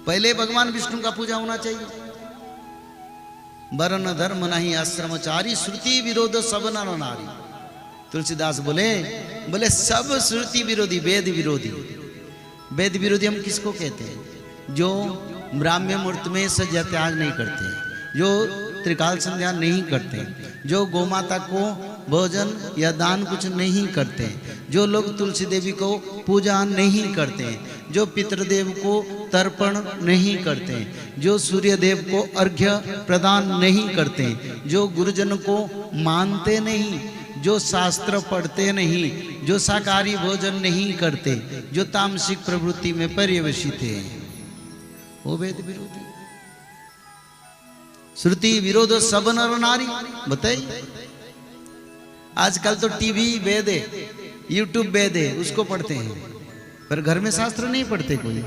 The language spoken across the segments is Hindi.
पहले भगवान विष्णु का पूजा होना चाहिए। वर्ण धर्म नहीं आश्रमचारी, श्रुति विरोध सब नर नारी। तुलसीदास बोले सब श्रुति विरोधी, वेद विरोधी। वेद विरोधी हम किसको कहते हैं? जो ब्राह्म्य मुहूर्त में सज्जा त्याग नहीं करते, जो त्रिकाल संध्या नहीं करते, जो गोमाता को भोजन या दान कुछ नहीं करते, जो लोग तुलसी देवी को पूजा नहीं करते, जो पितृदेव को तर्पण नहीं करते, जो सूर्य देव को अर्घ्य प्रदान नहीं करते, जो गुरुजन को मानते नहीं, जो शास्त्र पढ़ते नहीं, जो शाकाहारी भोजन नहीं करते, जो तामसिक प्रवृत्ति में पर्यवसित हैं, वो वेद विरोधी। श्रुति विरोध सब नर नारी। बताइए, आजकल तो टीवी वेद है, यूट्यूब वेद है, उसको पढ़ते हैं, पर घर में शास्त्र नहीं पढ़ते कोई।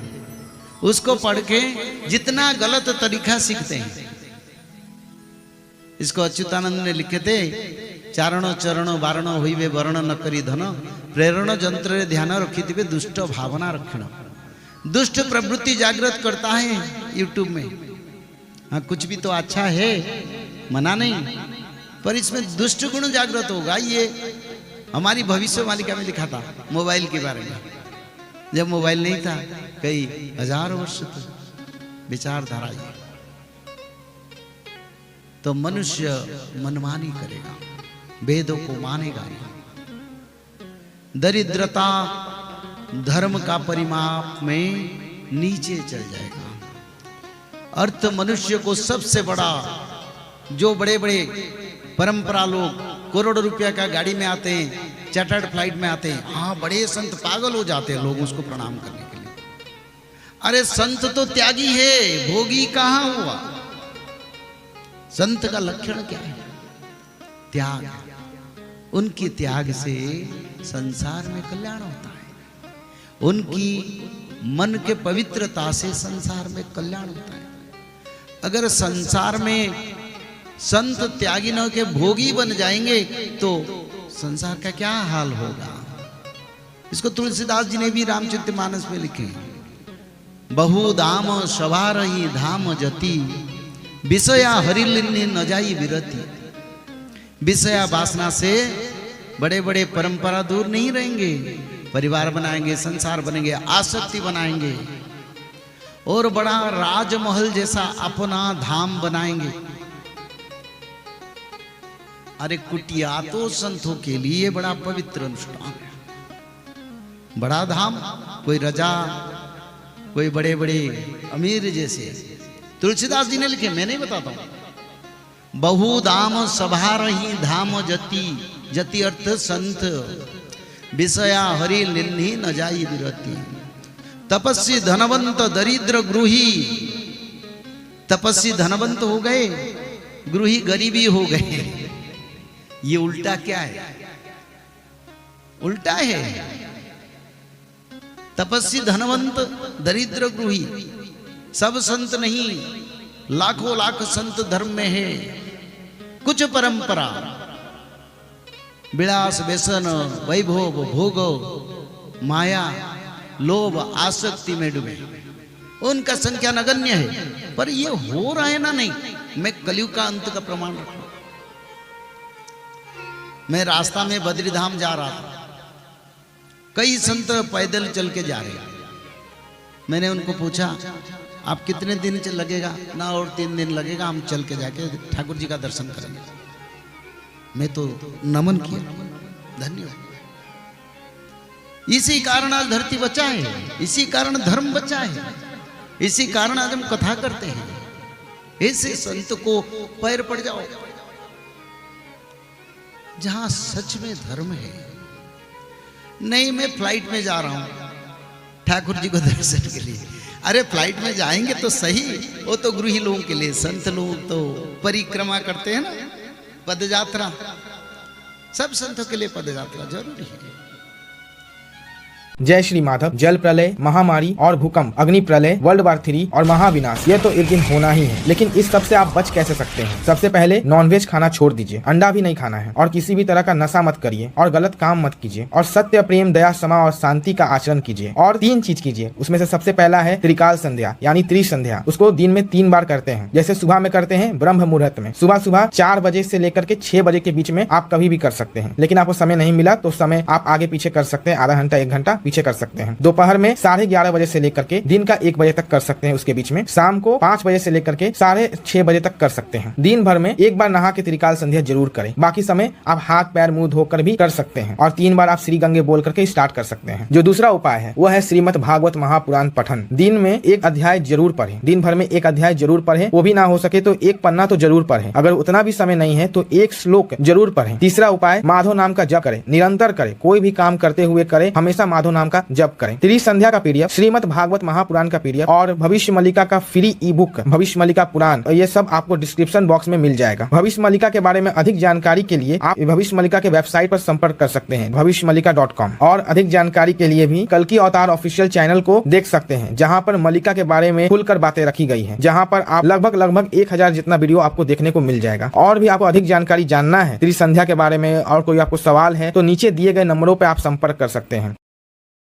उसको पढ़ के जितना गलत तरीका सीखते हैं। इसको अच्युतानंद ने लिखे थे, चारण चरण वारण हुई वर्ण न करी धन, प्रेरण जंत्र ध्यान रखी थी दुष्ट भावना रखना। दुष्ट प्रवृत्ति जागृत करता है यूट्यूब में। हाँ, कुछ भी तो अच्छा है, मना नहीं, पर इसमें दुष्ट गुण जागृत होगा। ये हमारी भविष्यवाणिका में लिखा था मोबाइल के बारे में। जब मोबाइल नहीं था, कई हजार वर्ष तक विचारधारा, तो मनुष्य मनमानी करेगा, वेदों को मानेगा। दरिद्रता धर्म का परिमाप में नीचे चल जाएगा। अर्थ मनुष्य को सबसे बड़ा, जो बड़े बड़े परंपरा लोग करोड़ रुपया का गाड़ी में आते हैं, चार्टर्ड फ्लाइट में आते हैं, हाँ बड़े संत पागल हो जाते हैं लोग उसको प्रणाम करने के लिए। अरे संत तो त्यागी है, भोगी कहाँ हुआ? संत का लक्षण क्या है? त्याग। उनकी त्याग से संसार में कल्याण होता है। उनकी मन के पवित्रता से संसार में कल्याण होता है। अगर संसार में संत त्यागी न के भोगी बन जाएंगे तो संसार का क्या हाल होगा? इसको तुलसीदास जी ने भी रामचरितमानस में लिखे। बहु दाम सवारही धाम जति, विषया हरिलिन्नी न जाई विरति। विषया वासना से बड़े बड़े परंपरा दूर नहीं रहेंगे, परिवार बनाएंगे, संसार बनेंगे, आसक्ति बनाएंगे और बड़ा राजमहल जैसा अपना धाम बनाएंगे। अरे कुटिया तो संतों के लिए बड़ा पवित्र अनुष्ठान है। बड़ा धाम, कोई राजा, कोई बड़े बड़े अमीर जैसे। तुलसीदास जी ने लिखे, मैं नहीं बताता हूं। बहु दाम सभा रही धाम जति, जति अर्थ संत, विषया हरि लिन्ही न जाई विरति। तपस्वी धनवंत दरिद्र गृही, तपस्वी धनवंत हो गए, गृही गरीबी हो गए। ये उल्टा क्या है? उल्टा है। तपस्वी धनवंत दरिद्र गृही। सब संत नहीं, लाखों लाख संत धर्म में है। कुछ परंपरा विलास व्यसन वैभव भोग माया लोभ आसक्ति में डूबे, उनका संख्या नगण्य है। पर ये हो रहा है ना? नहीं। मैं कलयुग का अंत का प्रमाण रखूं। मैं रास्ता में बद्रीधाम जा रहा था, कई संत पैदल चल के जा रहे। मैंने उनको पूछा, आप कितने दिन लगेगा? ना, और 3 दिन लगेगा, हम चल के जाके ठाकुर जी का दर्शन करेंगे। मैं तो नमन किया, धन्यवाद। इसी कारण आज धरती बचा है, इसी कारण धर्म बचा है, इसी कारण आज हम कथा करते हैं। ऐसे संत को पैर पड़ जाओ जहां सच में धर्म है। नहीं, मैं फ्लाइट में जा रहा हूं ठाकुर जी को दर्शन के लिए। अरे फ्लाइट में जाएंगे तो सही, वो तो गृही लोगों के लिए। संत लोग तो परिक्रमा करते हैं ना, पदयात्रा। सब संतों के लिए पदयात्रा जरूरी है। जय श्री माधव, जल प्रलय, महामारी और भूकंप, अग्नि प्रलय, वर्ल्ड वार 3 और महाविनाश, ये तो एक दिन होना ही है। लेकिन इस सब से आप बच कैसे सकते हैं? सबसे पहले नॉनवेज खाना छोड़ दीजिए, अंडा भी नहीं खाना है, और किसी भी तरह का नशा मत करिए, और गलत काम मत कीजिए, और सत्य, प्रेम, दया, क्षमा और शांति का आचरण कीजिए। और 3 चीज कीजिए, उसमें से सबसे पहला है त्रिकाल संध्या यानी त्रिसंध्या। उसको दिन में 3 बार करते हैं। जैसे सुबह में करते हैं ब्रह्म मुहूर्त में, सुबह 4 बजे से लेकर के 6 बजे के बीच में आप कभी भी कर सकते हैं। लेकिन आपको समय नहीं मिला तो समय आप आगे पीछे कर सकते हैं, आधा घंटा 1 घंटा पीछे कर सकते हैं। दोपहर में 11:30 बजे से लेकर के दिन का 1 बजे तक कर सकते हैं, उसके बीच में शाम को 5 बजे से लेकर के 6:30 बजे तक कर सकते हैं। दिन भर में 1 बार नहा के त्रिकाल संध्या जरूर करें। बाकी समय आप हाथ पैर मुंह धोकर भी कर सकते हैं, और 3 बार आप श्री गंगे बोल करके स्टार्ट कर सकते हैं। जो दूसरा उपाय है वो है श्रीमद् भागवत महापुराण पठन। दिन में 1 अध्याय जरूर पढ़ें, दिन भर में 1 अध्याय जरूर पढ़ें। वो भी ना हो सके तो 1 पन्ना तो जरूर पढ़ें। अगर उतना भी समय नहीं है तो 1 श्लोक जरूर पढ़ें। तीसरा उपाय माधव नाम का जप करें, निरंतर करें, कोई भी काम करते हुए करें, हमेशा माधव नाम का जप करें। त्रिसंध्या का पीडीएफ, श्रीमद् भागवत महापुराण का पीडीएफ और भविष्य मल्लिका का फ्री ई बुक भविष्य मल्लिका पुराण, ये सब आपको डिस्क्रिप्शन बॉक्स में मिल जाएगा। भविष्य मल्लिका के बारे में अधिक जानकारी के लिए आप भविष्य मल्लिका के वेबसाइट पर संपर्क कर सकते हैं भविष्यमल्लिका.com। और अधिक जानकारी के लिए भी कल्कि अवतार ऑफिशियल चैनल को देख सकते हैं, जहां पर मल्लिका के बारे में खुलकर बातें रखी गई है, जहां पर आप लगभग 1000 जितना वीडियो आपको देखने को मिल जाएगा। और भी आपको अधिक जानकारी जानना है त्रिसंध्या के बारे में और कोई आपको सवाल है तो नीचे दिए गए नंबरों पर आप संपर्क कर सकते हैं।